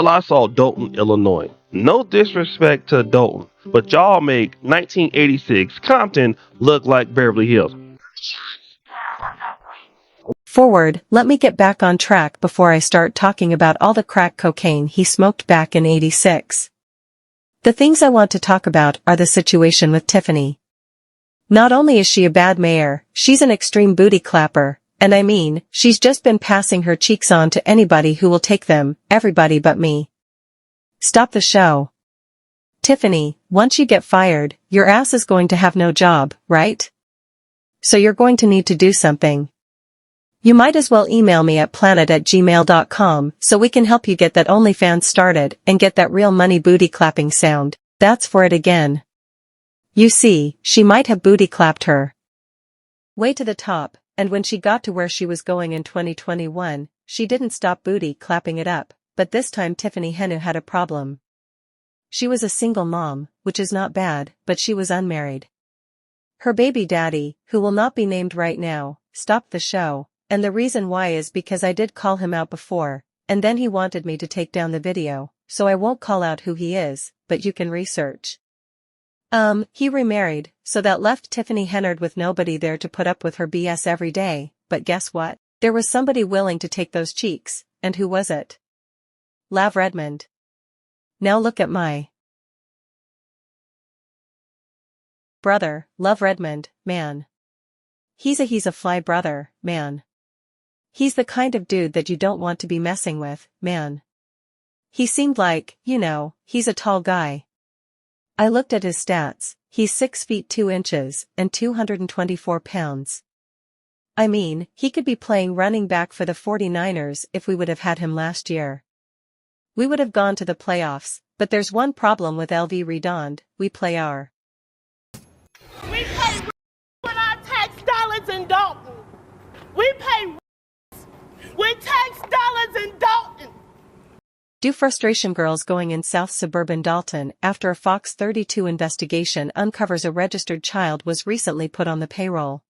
till I saw Dalton, Illinois. No disrespect to Dalton, but y'all make 1986 Compton look like Beverly Hills. Forward, let me get back on track before I start talking about all the crack cocaine he smoked back in '86. The things I want to talk about are the situation with Tiffany. Not only is she a bad mayor, she's an extreme booty clapper, and I mean, she's just been passing her cheeks on to anybody who will take them, everybody but me. Stop the show. Tiffany, once you get fired, your ass is going to have no job, right? So you're going to need to do something. You might as well email me at planet@gmail.com so we can help you get that OnlyFans started and get that real money booty clapping sound. That's for it again. You see, she might have booty clapped her way to the top, and when she got to where she was going in 2021, she didn't stop booty clapping it up, but this time Tiffany Henyard had a problem. She was a single mom, which is not bad, but she was unmarried. Her baby daddy, who will not be named right now, stopped the show. And the reason why is because I did call him out before, and then he wanted me to take down the video, so I won't call out who he is, but you can research. He remarried, so that left Tiffany Henyard with nobody there to put up with her BS every day, but guess what? There was somebody willing to take those cheeks, and who was it? Lav Redmond. Now look at my brother, Love Redmond, man. He's a fly brother, man. He's the kind of dude that you don't want to be messing with, man. He seemed like, he's a tall guy. I looked at his stats, he's 6 feet 2 inches and 224 pounds. I mean, he could be playing running back for the 49ers if we would have had him last year. We would have gone to the playoffs, but there's one problem with LV Redond, we play our. We pay with our tax dollars in Dalton. We pay with tax dollars in Dalton. Do frustration girls going in South suburban Dalton after a Fox 32 investigation uncovers a registered child was recently put on the payroll.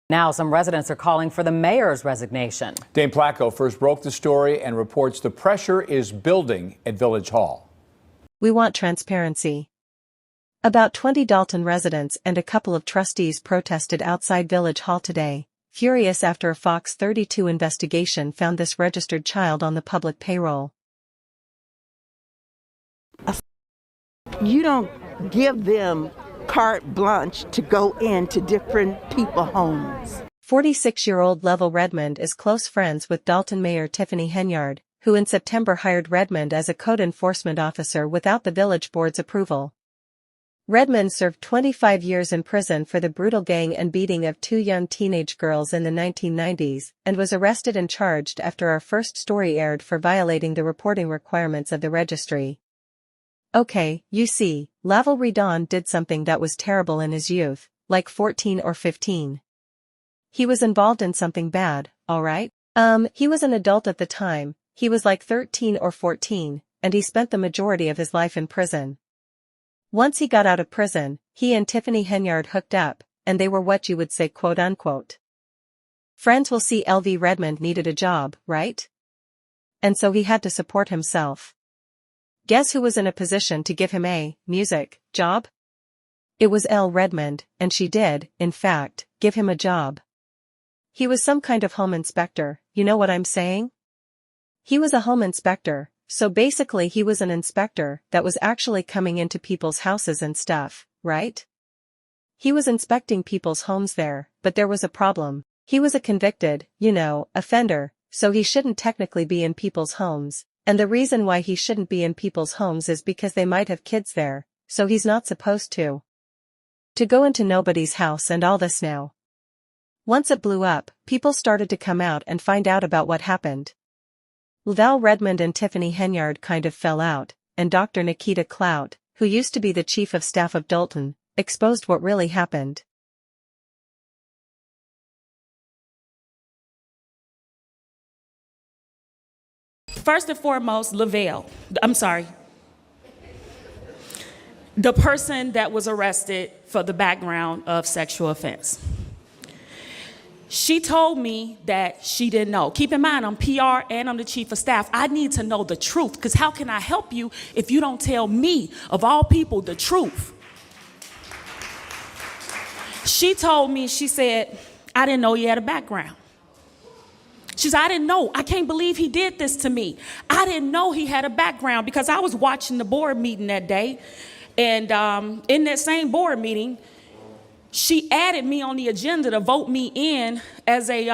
Now some residents are calling for the mayor's resignation. Dane Placco first broke the story and reports the pressure is building at Village Hall. We want transparency. About 20 Dalton residents and a couple of trustees protested outside Village Hall today, furious after a Fox 32 investigation found this registered child on the public payroll. You don't give them carte blanche to go into different people's homes. 46-year-old Level Redmond is close friends with Dalton Mayor Tiffany Henyard, who in September hired Redmond as a code enforcement officer without the village board's approval. Redmond served 25 years in prison for the brutal gang and beating of 2 young teenage girls in the 1990s, and was arrested and charged after our first story aired for violating the reporting requirements of the registry. Okay, you see, Lavel Redon did something that was terrible in his youth, like 14 or 15. He was involved in something bad, alright? He was an adult at the time, he was like 13 or 14, and he spent the majority of his life in prison. Once he got out of prison, he and Tiffany Henyard hooked up, and they were what you would say quote-unquote friends. Will see LV Redmond needed a job, right? And so he had to support himself. Guess who was in a position to give him a music job? It was L. Redmond, and she did, in fact, give him a job. He was some kind of home inspector, you know what I'm saying? He was a home inspector. So basically he was an inspector that was actually coming into people's houses and stuff, right? He was inspecting people's homes there, but there was a problem. He was a convicted, offender, so he shouldn't technically be in people's homes, and the reason why he shouldn't be in people's homes is because they might have kids there, so he's not supposed to go into nobody's house and all this now. Once it blew up, people started to come out and find out about what happened. Val Redmond and Tiffany Henyard kind of fell out, and Dr. Nikita Clout, who used to be the chief of staff of Dalton, exposed what really happened. First and foremost, the person that was arrested for the background of sexual offense. She told me that she didn't know. Keep in mind, I'm PR and I'm the chief of staff. I need to know the truth, because how can I help you if you don't tell me, of all people, the truth? She told me, she said, I didn't know he had a background. She said, I didn't know. I can't believe he did this to me. I didn't know he had a background, because I was watching the board meeting that day. And in that same board meeting, she added me on the agenda to vote me in as a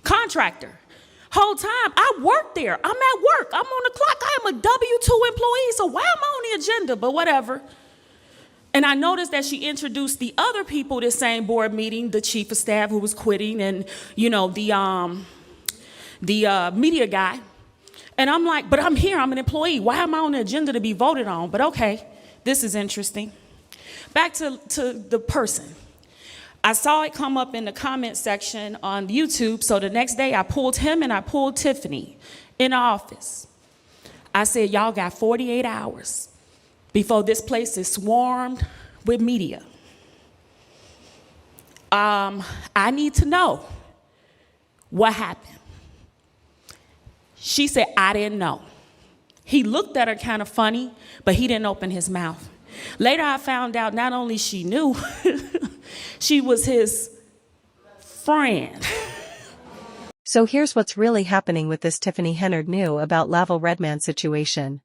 contractor. Whole time, I work there. I'm at work. I'm on the clock. I am a W-2 employee, so why am I on the agenda? But whatever. And I noticed that she introduced the other people this same board meeting, the chief of staff who was quitting, and the media guy. And I'm like, but I'm here, I'm an employee. Why am I on the agenda to be voted on? But okay, this is interesting. Back to the person. I saw it come up in the comment section on YouTube, so the next day I pulled him and I pulled Tiffany in the office. I said, y'all got 48 hours before this place is swarmed with media. I need to know what happened. She said, I didn't know. He looked at her kind of funny, but he didn't open his mouth. Later, I found out not only she knew, she was his friend. So here's what's really happening with this. Tiffany Henyard knew about Lavelle Redman's situation.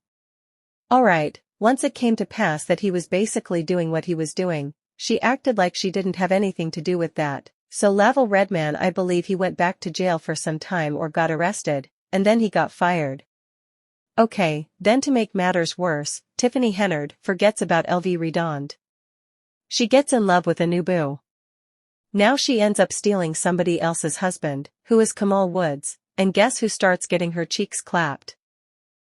Alright, once it came to pass that he was basically doing what he was doing, she acted like she didn't have anything to do with that. So Lavelle Redman, I believe he went back to jail for some time or got arrested, and then he got fired. Okay, then to make matters worse, Tiffany Henyard forgets about LV Redond. She gets in love with a new boo. Now she ends up stealing somebody else's husband, who is Kamal Woods, and guess who starts getting her cheeks clapped?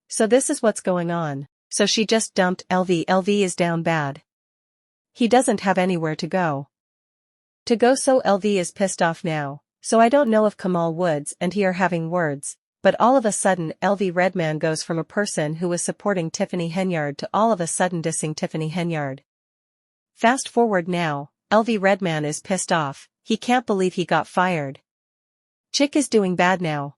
So this is what's going on. So she just dumped LV. LV is down bad. He doesn't have anywhere to go. So LV is pissed off now. So I don't know if Kamal Woods and he are having words. But all of a sudden LV Redman goes from a person who was supporting Tiffany Henyard to all of a sudden dissing Tiffany Henyard. Fast forward now, LV Redman is pissed off, he can't believe he got fired. Chick is doing bad now.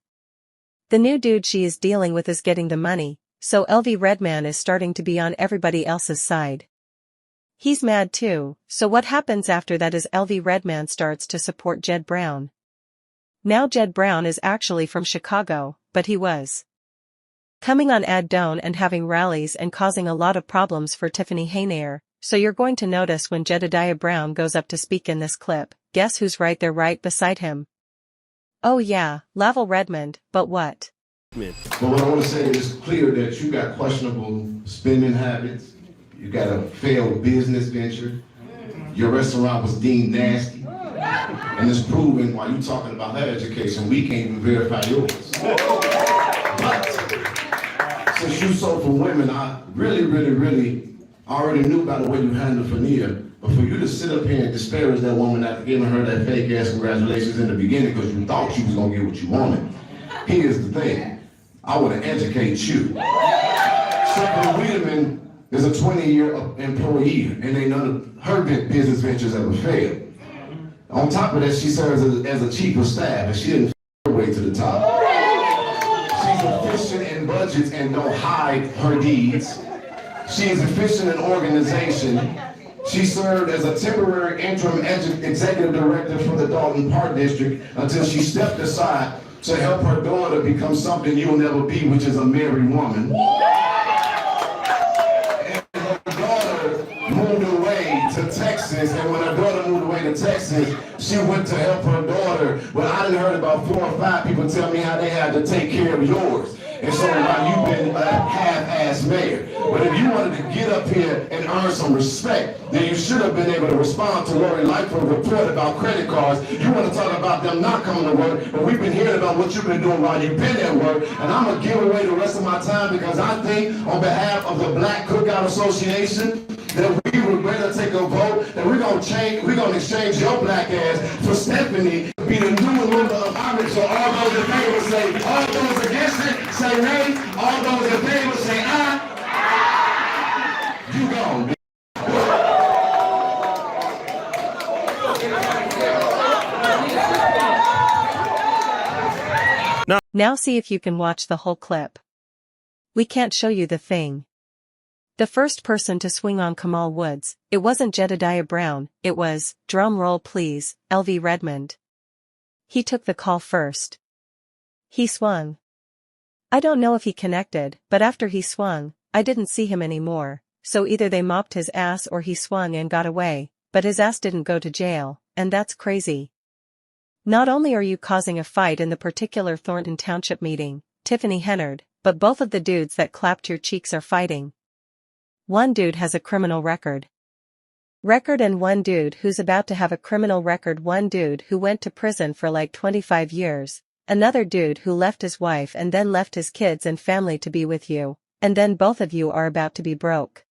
The new dude she is dealing with is getting the money, so LV Redman is starting to be on everybody else's side. He's mad too, so what happens after that is LV Redman starts to support Jed Brown. Now Jed Brown is actually from Chicago, but he was coming on Ad Doan and having rallies and causing a lot of problems for Tiffany Henyard, so you're going to notice when Jedediah Brown goes up to speak in this clip, guess who's right there right beside him? Oh yeah, Lavelle Redmond, but what? But what I want to say is clear that you got questionable spending habits, you got a failed business venture, your restaurant was deemed nasty. And it's proven while you talking about her education, we can't even verify yours. But since you sold for women, I really already knew about the way you handled Fania. But for you to sit up here and disparage that woman after giving her that fake ass congratulations in the beginning because you thought she was gonna get what you wanted. Here's the thing, I wanna educate you. Stephanie Wiedemann is a 20-year employee and ain't none of her business ventures ever failed. On top of that, she serves as a chief of staff, and she didn't her way to the top. She's efficient in budgets and don't hide her deeds. She is efficient in organization. She served as a temporary interim executive director for the Dalton Park District until she stepped aside to help her daughter become something you'll never be, which is a married woman. To Texas, and when her daughter moved away to Texas, she went to help her daughter. But I done heard about 4 or 5 people tell me how they had to take care of yours. And so now you've been a half-ass mayor. But if you wanted to get up here and earn some respect, then you should have been able to respond to Lori Lightfoot's report about credit cards. You want to talk about them not coming to work, but we've been hearing about what you've been doing while you've been at work. And I'm going to give away the rest of my time because I think on behalf of the Black Cookout Association, that we would rather take a vote, that we're gonna exchange your black ass for Stephanie to be the new member of Congress. So all those in favor say, all those against it, say nay. All those in favor say aye. You gone. Now see if you can watch the whole clip. We can't show you the thing. The first person to swing on Kamal Woods, it wasn't Jedediah Brown, it was, drum roll please, LV Redmond. He took the call first. He swung. I don't know if he connected, but after he swung, I didn't see him anymore, so either they mopped his ass or he swung and got away, but his ass didn't go to jail, and that's crazy. Not only are you causing a fight in the particular Thornton Township meeting, Tiffany Henyard, but both of the dudes that clapped your cheeks are fighting. One dude has a criminal record. And one dude who's about to have a criminal record. One dude who went to prison for like 25 years. Another dude who left his wife and then left his kids and family to be with you, and then both of you are about to be broke.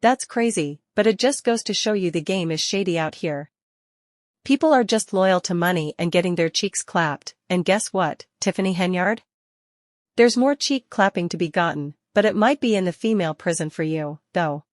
That's crazy, but it just goes to show you the game is shady out here. People are just loyal to money and getting their cheeks clapped, and guess what, Tiffany Henyard? There's more cheek clapping to be gotten, but it might be in the female prison for you, though.